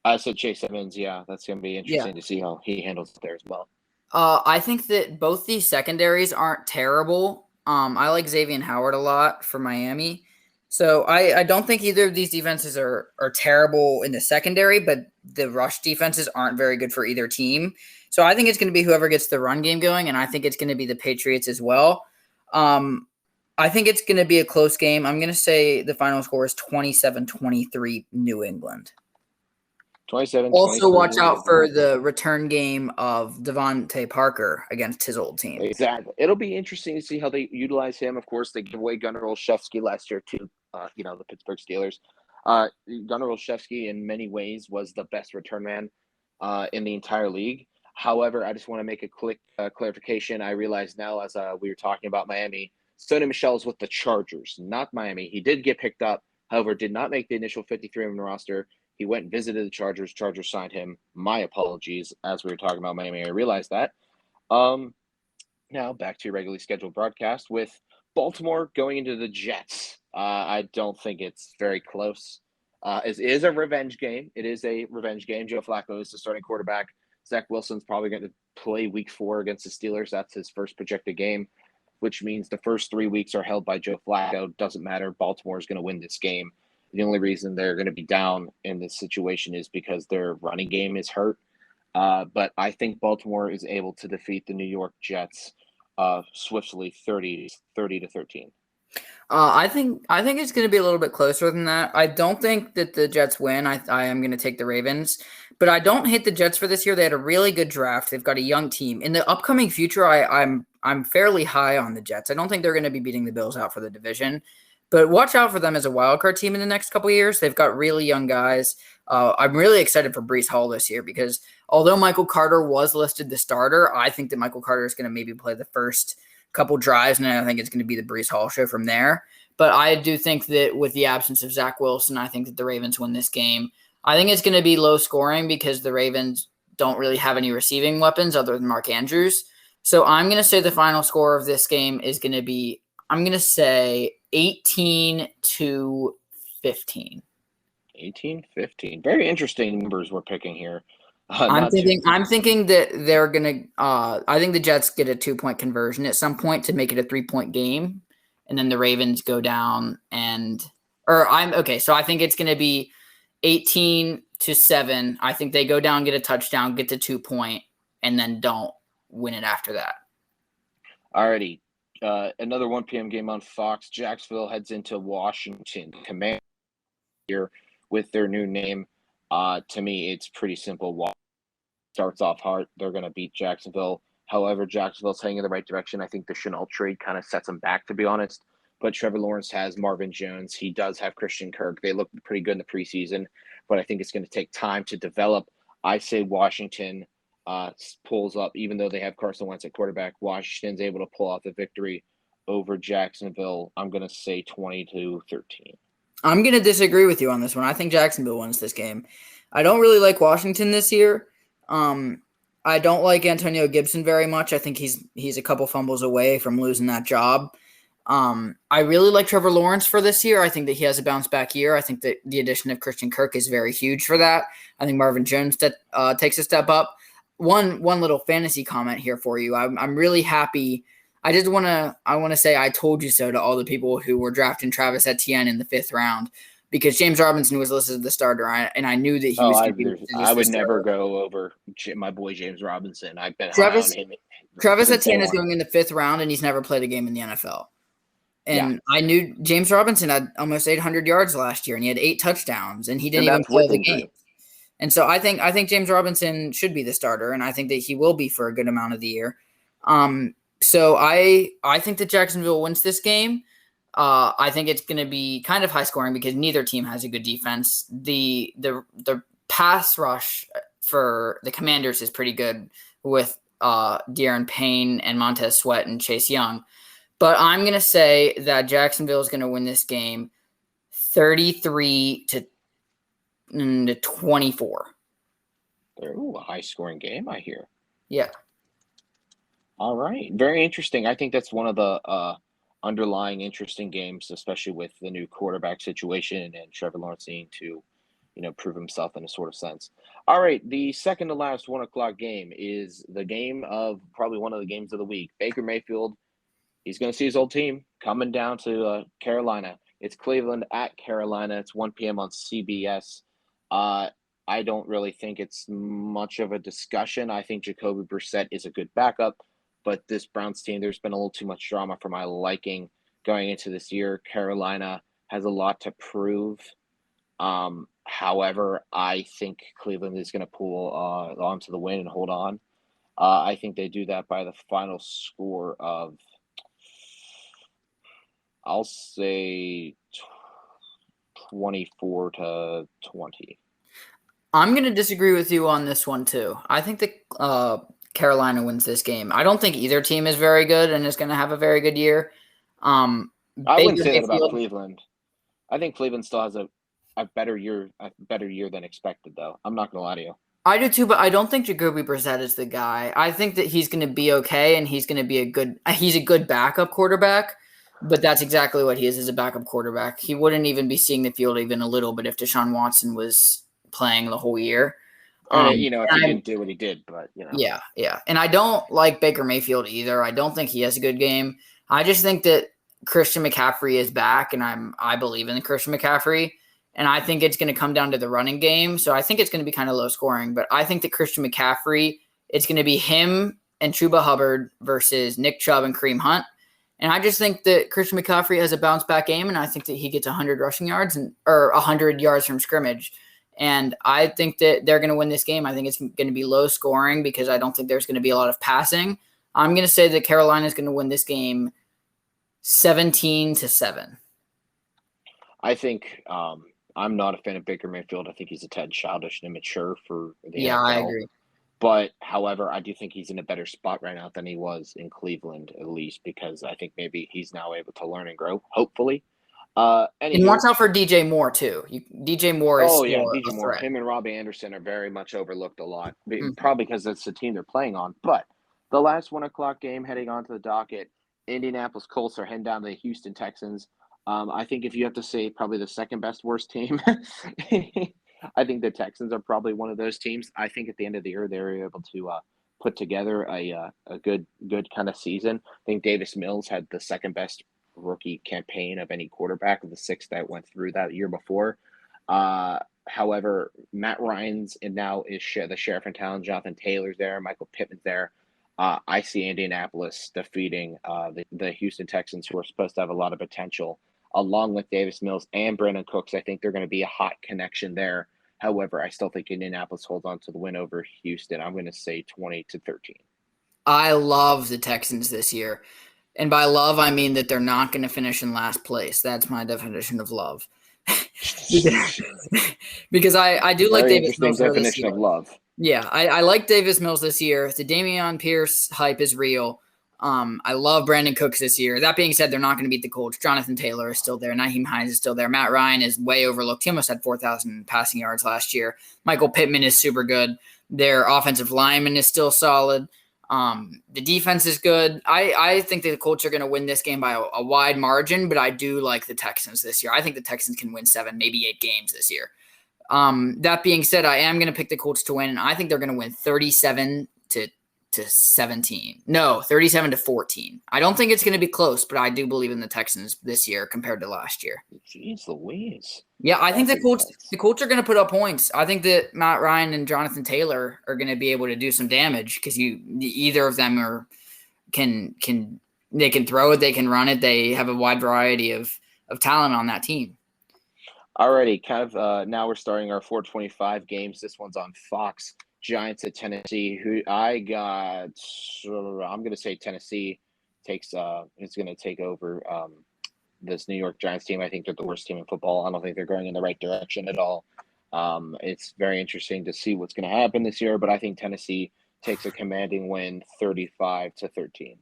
I said Chase Edmonds, yeah. That's going to be interesting to see how he handles it there as well. I think that both these secondaries aren't terrible. I like Xavier Howard a lot for Miami. So I don't think either of these defenses are terrible in the secondary, but the rush defenses aren't very good for either team. So I think it's going to be whoever gets the run game going, and I think it's going to be the Patriots as well. I think it's going to be a close game. I'm going to say the final score is 27-23 New England. 27. Also, watch out for the return game of Devontae Parker against his old team. Exactly. It'll be interesting to see how they utilize him. Of course, they gave away Gunnar Olszewski last year to, the Pittsburgh Steelers. Gunnar Olszewski, in many ways, was the best return man in the entire league. However, I just want to make a quick clarification. I realize now, as we were talking about Miami, Sony Michel's with the Chargers, not Miami. He did get picked up, however, did not make the initial 53-man roster. He went and visited the Chargers. Chargers signed him. My apologies, as we were talking about Miami. I realized that. Now back to your regularly scheduled broadcast with Baltimore going into the Jets. I don't think it's very close. It is a revenge game. It is a revenge game. Joe Flacco is the starting quarterback. Zach Wilson's probably going to play week 4 against the Steelers. That's his first projected game, which means the first 3 weeks are held by Joe Flacco. Doesn't matter. Baltimore is going to win this game. The only reason they're going to be down in this situation is because their running game is hurt. But I think Baltimore is able to defeat the New York Jets swiftly 30 to 13. I think it's going to be a little bit closer than that. I don't think that the Jets win. I am going to take the Ravens, but I don't hate the Jets for this year. They had a really good draft. They've got a young team. In the upcoming future, I'm fairly high on the Jets. I don't think they're going to be beating the Bills out for the division, but watch out for them as a wild card team in the next couple of years. They've got really young guys. I'm really excited for Breece Hall this year because although Michael Carter was listed the starter, I think that Michael Carter is going to maybe play the first couple drives, and I think it's going to be the Breece Hall show from there. But I do think that with the absence of Zach Wilson, I think that the Ravens win this game. I think it's going to be low scoring because the Ravens don't really have any receiving weapons other than Mark Andrews. So I'm going to say the final score of this game is going to be, I'm going to say 18-15. 18-15. Very interesting numbers we're picking here. I'm thinking that they're gonna. I think the Jets get a 2-point conversion at some point to make it a 3-point game, and then the Ravens go down So I think it's gonna be 18-7. I think they go down, get a touchdown, get to 2-point, and then don't win it after that. Alrighty, another 1 p.m. game on Fox. Jacksonville heads into Washington Command here with their new name. To me, it's pretty simple. Starts off hard. They're going to beat Jacksonville. However, Jacksonville's heading in the right direction. I think the Shenault trade kind of sets them back, to be honest. But Trevor Lawrence has Marvin Jones. He does have Christian Kirk. They look pretty good in the preseason, but I think it's going to take time to develop. I say Washington pulls up, even though they have Carson Wentz at quarterback. Washington's able to pull out the victory over Jacksonville. I'm going to say 20-13. I'm going to disagree with you on this one. I think Jacksonville wins this game. I don't really like Washington this year. I don't like Antonio Gibson very much. I think he's a couple fumbles away from losing that job. I really like Trevor Lawrence for this year. I think that he has a bounce back year. I think that the addition of Christian Kirk is very huge for that. I think Marvin Jones takes a step up. One little fantasy comment here for you. I'm really happy. I want to say I told you so to all the people who were drafting Travis Etienne in the 5th round. Because James Robinson was listed as the starter, and I knew that he was going to be. I would never go over my boy James Robinson. I've been high on him. Travis Etienne is going in the 5th round, and he's never played a game in the NFL. And I knew James Robinson had almost 800 yards last year, and he had 8 touchdowns, and he didn't even play the game. And so I think James Robinson should be the starter, and I think that he will be for a good amount of the year. So I think that Jacksonville wins this game. I think it's going to be kind of high scoring because neither team has a good defense. The pass rush for the Commanders is pretty good with De'Aaron Payne and Montez Sweat and Chase Young. But I'm going to say that Jacksonville is going to win this game 33-24. Ooh, a high scoring game, I hear. Yeah. All right. Very interesting. I think that's one of the underlying interesting games, especially with the new quarterback situation and Trevor Lawrence needing to, prove himself in a sort of sense. All right, the second to last 1:00 game is the game of probably one of the games of the week. Baker Mayfield, he's going to see his old team coming down to Carolina. It's Cleveland at Carolina. It's 1 p.m. on CBS. I don't really think it's much of a discussion. I think Jacoby Brissett is a good backup. But this Browns team, there's been a little too much drama for my liking going into this year. Carolina has a lot to prove. However, I think Cleveland is going to pull on to the win and hold on. I think they do that by the final score of, I'll say 24-20. I'm going to disagree with you on this one too. I think that Carolina wins this game. I don't think either team is very good and is going to have a very good year. I wouldn't say that about Cleveland. I think Cleveland still has a better year than expected, though. I'm not going to lie to you. I do too, but I don't think Jacoby Brissett is the guy. I think that he's going to be okay, and he's a good backup quarterback. But that's exactly what he is as a backup quarterback. He wouldn't even be seeing the field even a little bit if Deshaun Watson was playing the whole year. And if he And didn't do what he did, but yeah, yeah. And I don't like Baker Mayfield either. I don't think he has a good game. I just think that Christian McCaffrey is back, and I believe in Christian McCaffrey. And I think it's going to come down to the running game. So I think it's going to be kind of low scoring. But I think that Christian McCaffrey, it's going to be him and Chuba Hubbard versus Nick Chubb and Kareem Hunt. And I just think that Christian McCaffrey has a bounce back game, and I think that he gets 100 rushing yards or 100 yards from scrimmage. And I think that they're going to win this game. I think it's going to be low scoring because I don't think there's going to be a lot of passing. I'm going to say that Carolina is going to win this game 17-7. I think I'm not a fan of Baker Mayfield. I think he's a tad childish and immature for the Yeah, NFL. I agree. But, however, I do think he's in a better spot right now than he was in Cleveland, at least, because I think maybe he's now able to learn and grow, hopefully. And watch out for DJ Moore, too. DJ Moore is still DJ a Moore. threat. Him and Robbie Anderson are very much overlooked a lot, Mhm. probably because that's the team they're playing on. But the last 1 o'clock game heading onto the docket, Indianapolis Colts are heading down to the Houston Texans. I think if you have to say probably the second best worst team, I think the Texans are probably one of those teams. I think at the end of the year they were able to put together a good kind of season. I think Davis Mills had the second best rookie campaign of any quarterback of the six that went through that year before. However, Matt Ryan's and now is the sheriff in town. Jonathan Taylor's there. Michael Pittman's there. I see Indianapolis defeating the Houston Texans, who are supposed to have a lot of potential, along with Davis Mills and Brandon Cooks. I think they're going to be a hot connection there. However, I still think Indianapolis holds on to the win over Houston. I'm going to say 20-13. I love the Texans this year. And by love, I mean that they're not going to finish in last place. That's my definition of love. because I do like Davis Mills definition of love. Yeah, I like Davis Mills this year. The Dameon Pierce hype is real. I love Brandon Cooks this year. That being said, they're not going to beat the Colts. Jonathan Taylor is still there. Naheem Hines is still there. Matt Ryan is way overlooked. He almost had 4,000 passing yards last year. Michael Pittman is super good. Their offensive lineman is still solid. The defense is good. I think that the Colts are going to win this game by a wide margin, but I do like the Texans this year. I think the Texans can win 7, maybe 8 games this year. That being said, I am going to pick the Colts to win, and I think they're going to win 37-17. No, 37-14. I don't think it's going to be close, but I do believe in the Texans this year compared to last year. Jeez Louise. Yeah, I think the Colts are going to put up points. I think that Matt Ryan and Jonathan Taylor are going to be able to do some damage because either of them can throw it, they can run it. They have a wide variety of talent on that team. Alrighty, now we're starting our 425 games. This one's on Fox. Giants at Tennessee. I'm going to say Tennessee is going to take over this New York Giants team. I think they're the worst team in football. I don't think they're going in the right direction at all. It's very interesting to see what's going to happen this year, but I think Tennessee takes a commanding win, 35-13.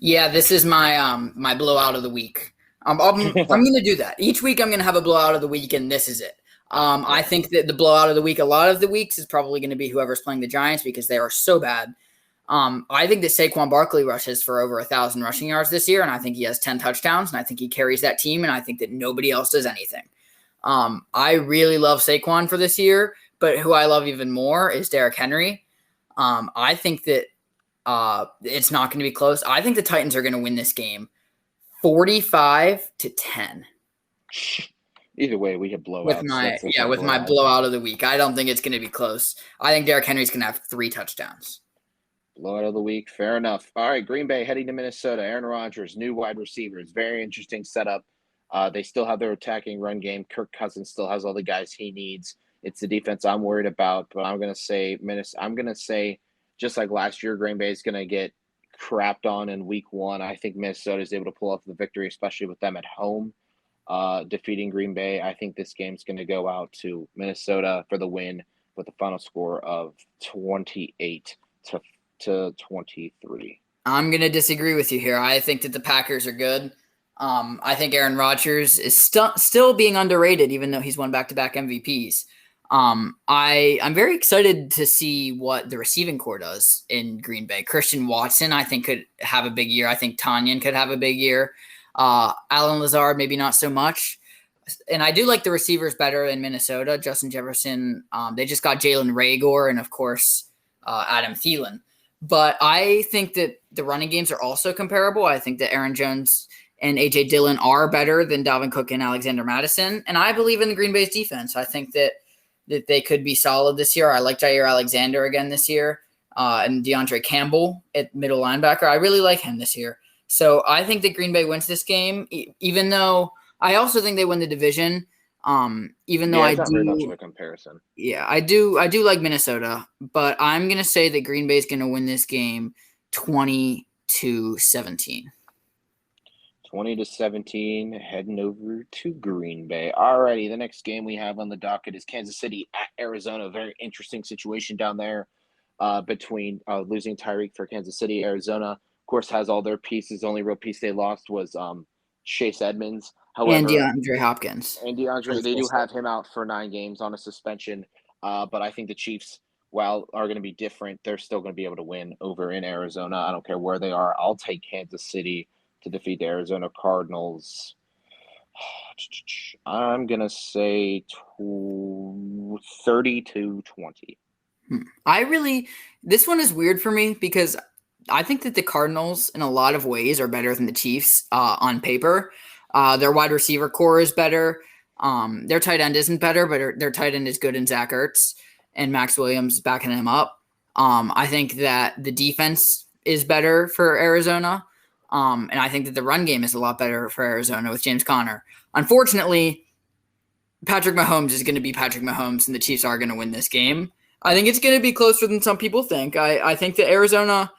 Yeah, this is my my blowout of the week. I'm going to do that. Each week I'm going to have a blowout of the week, and this is it. I think that the blowout of the week, a lot of the weeks, is probably going to be whoever's playing the Giants because they are so bad. I think that Saquon Barkley rushes for over 1,000 rushing yards this year, and I think he has 10 touchdowns, and I think he carries that team, and I think that nobody else does anything. I really love Saquon for this year, but who I love even more is Derrick Henry. I think that it's not going to be close. I think the Titans are going to win this game 45-10. Either way, we have blowouts. With my blowout of the week. I don't think it's going to be close. I think Derrick Henry's going to have 3 touchdowns. Blowout of the week. Fair enough. All right, Green Bay heading to Minnesota. Aaron Rodgers, new wide receivers. Very interesting setup. They still have their attacking run game. Kirk Cousins still has all the guys he needs. It's the defense I'm worried about, but I'm going to say just like last year, Green Bay is going to get crapped on in week 1. I think Minnesota is able to pull off the victory, especially with them at home. Defeating Green Bay. I think this game's going to go out to Minnesota for the win with a final score of 28-23. I'm going to disagree with you here. I think that the Packers are good. I think Aaron Rodgers is still being underrated, even though he's won back-to-back MVPs. I'm very excited to see what the receiving core does in Green Bay. Christian Watson, I think, could have a big year. I think Tanyan could have a big year. Alan Lazard, maybe not so much. And I do like the receivers better in Minnesota. Justin Jefferson, they just got Jalen Reagor and, of course, Adam Thielen. But I think that the running games are also comparable. I think that Aaron Jones and A.J. Dillon are better than Dalvin Cook and Alexander Mattison. And I believe in the Green Bay's defense. I think that they could be solid this year. I like Jair Alexander again this year, and DeAndre Campbell at middle linebacker. I really like him this year. So I think that Green Bay wins this game, even though I also think they win the division. Even though it's not very much of a comparison. Yeah, I do like Minnesota, but I'm gonna say that Green Bay is gonna win this game 20-17. 20-17, heading over to Green Bay. Alrighty, the next game we have on the docket is Kansas City at Arizona. Very interesting situation down there between losing Tyreek for Kansas City. Arizona, of course, has all their pieces. The only real piece they lost was Chase Edmonds. However, and DeAndre Hopkins. And DeAndre, they do have him out for 9 games on a suspension. But I think the Chiefs, while are going to be different, they're still going to be able to win over in Arizona. I don't care where they are. I'll take Kansas City to defeat the Arizona Cardinals. I'm going to say 30-20. This one is weird for me because I think that the Cardinals in a lot of ways are better than the Chiefs on paper. Their wide receiver core is better. Their tight end isn't better, but their tight end is good in Zach Ertz and Max Williams backing him up. I think that the defense is better for Arizona. And I think that the run game is a lot better for Arizona with James Conner. Unfortunately, Patrick Mahomes is going to be Patrick Mahomes, and the Chiefs are going to win this game. I think it's going to be closer than some people think. I think that Arizona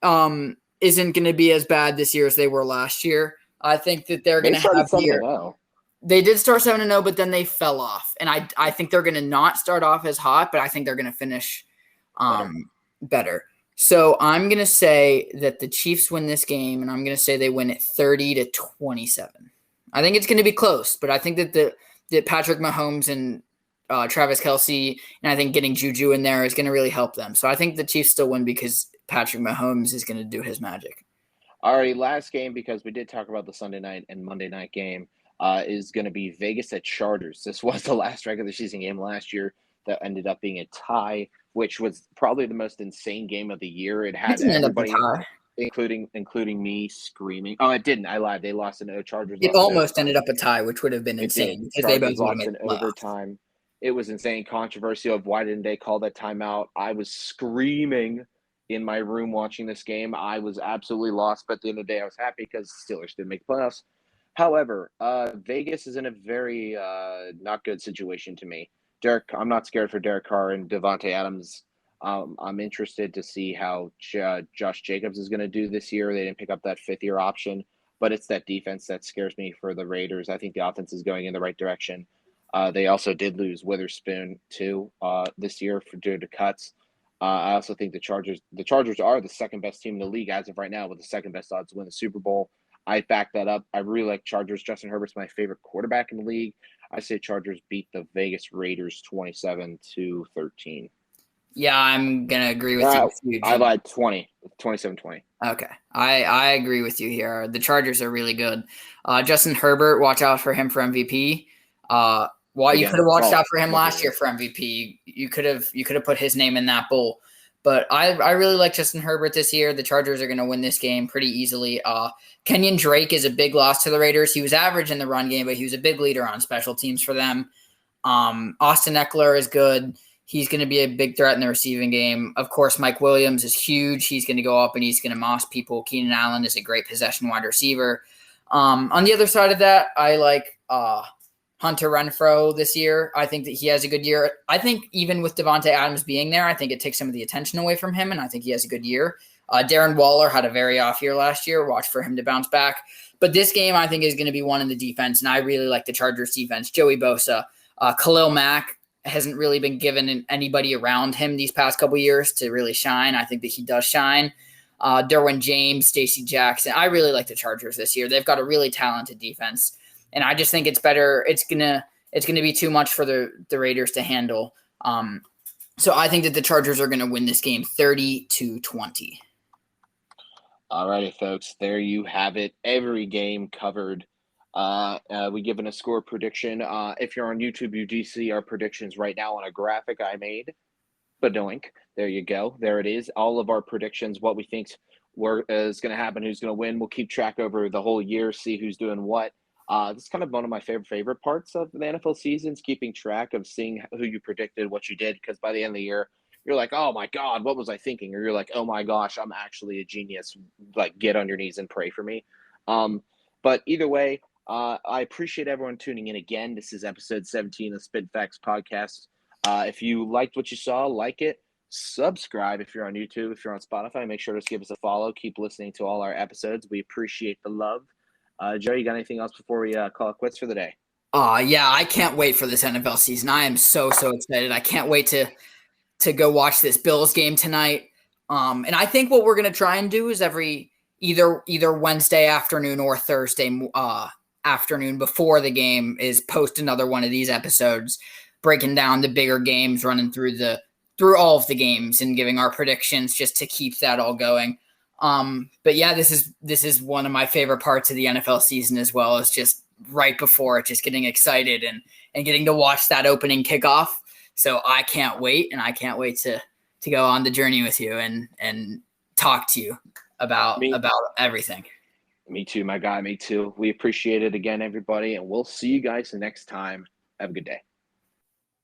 isn't going to be as bad this year as they were last year. I think that they're going to have a year. They did start 7-0, but then they fell off. And I think they're going to not start off as hot, but I think they're going to finish better. So I'm going to say that the Chiefs win this game, and I'm going to say they win it 30-27. I think it's going to be close, but I think that Patrick Mahomes and Travis Kelce, and I think getting Juju in there is going to really help them. So I think the Chiefs still win because Patrick Mahomes is going to do his magic. All right, last game, because we did talk about the Sunday night and Monday night game, is going to be Vegas at Chargers. This was the last regular season game last year that ended up being a tie, which was probably the most insane game of the year. It had everybody, including me, screaming. Oh, it didn't. I lied. They lost in Chargers. It almost ended up a tie, which would have been insane because they both lost in overtime. It was insane. Controversy of why didn't they call that timeout? I was screaming in my room watching this game. I was absolutely lost, but at the end of the day, I was happy because the Steelers didn't make the playoffs. However, Vegas is in a very not good situation to me. I'm not scared for Derek Carr and Devontae Adams. I'm interested to see how Josh Jacobs is going to do this year. They didn't pick up that 5th-year option, but it's that defense that scares me for the Raiders. I think the offense is going in the right direction. They also did lose Witherspoon too this year due to cuts. I also think the Chargers are the second best team in the league as of right now, with the second best odds to win the Super Bowl. I back that up. I really like Chargers. Justin Herbert's my favorite quarterback in the league. I say Chargers beat the Vegas Raiders 27-13. Yeah, I'm going to agree with you. I lied 27-20. Okay. I agree with you here. The Chargers are really good. Justin Herbert, watch out for him for MVP. You could have watched out for him last year for MVP. You could have put his name in that bowl. But I really like Justin Herbert this year. The Chargers are going to win this game pretty easily. Kenyon Drake is a big loss to the Raiders. He was average in the run game, but he was a big leader on special teams for them. Austin Eckler is good. He's going to be a big threat in the receiving game. Of course, Mike Williams is huge. He's going to go up and he's going to moss people. Keenan Allen is a great possession wide receiver. On the other side of that, I like Hunter Renfrow this year. I think that he has a good year. I think even with Devontae Adams being there, I think it takes some of the attention away from him, and I think he has a good year. Darren Waller had a very off year last year. Watch for him to bounce back. But this game, I think, is going to be one in the defense, and I really like the Chargers defense. Joey Bosa, Khalil Mack hasn't really been given anybody around him these past couple years to really shine. I think that he does shine. Derwin James, Stacey Jackson. I really like the Chargers this year. They've got a really talented defense. And I just think it's better. It's gonna be too much for the Raiders to handle. So I think that the Chargers are gonna win this game 30-20. Alrighty, folks. There you have it. Every game covered. We given a score prediction. If you're on YouTube, you do see our predictions right now on a graphic I made. Badoink. There you go. There it is. All of our predictions, what we think is going to happen, who's going to win. We'll keep track over the whole year, see who's doing what. This is kind of one of my favorite parts of the NFL seasons, keeping track of seeing who you predicted, what you did, because by the end of the year, you're like, oh my God, what was I thinking? Or you're like, oh my gosh, I'm actually a genius. Like, get on your knees and pray for me. But either way, I appreciate everyone tuning in again. This is episode 17 of the Spittin Fax podcast. If you liked what you saw, like it, subscribe if you're on YouTube. If you're on Spotify, make sure to give us a follow. Keep listening to all our episodes. We appreciate the love. Joe, you got anything else before we call it quits for the day? Yeah, I can't wait for this NFL season. I am so excited. I can't wait to go watch this Bills game tonight. And I think what we're gonna try and do is either Wednesday afternoon or Thursday afternoon before the game is post another one of these episodes, breaking down the bigger games, running through all of the games and giving our predictions just to keep that all going. But yeah, this is one of my favorite parts of the NFL season as well, is just right before it, just getting excited and getting to watch that opening kickoff. So I can't wait, and I can't wait to go on the journey with you and talk to you about everything. Me too, my guy. Me too. We appreciate it again, everybody, and we'll see you guys next time. Have a good day.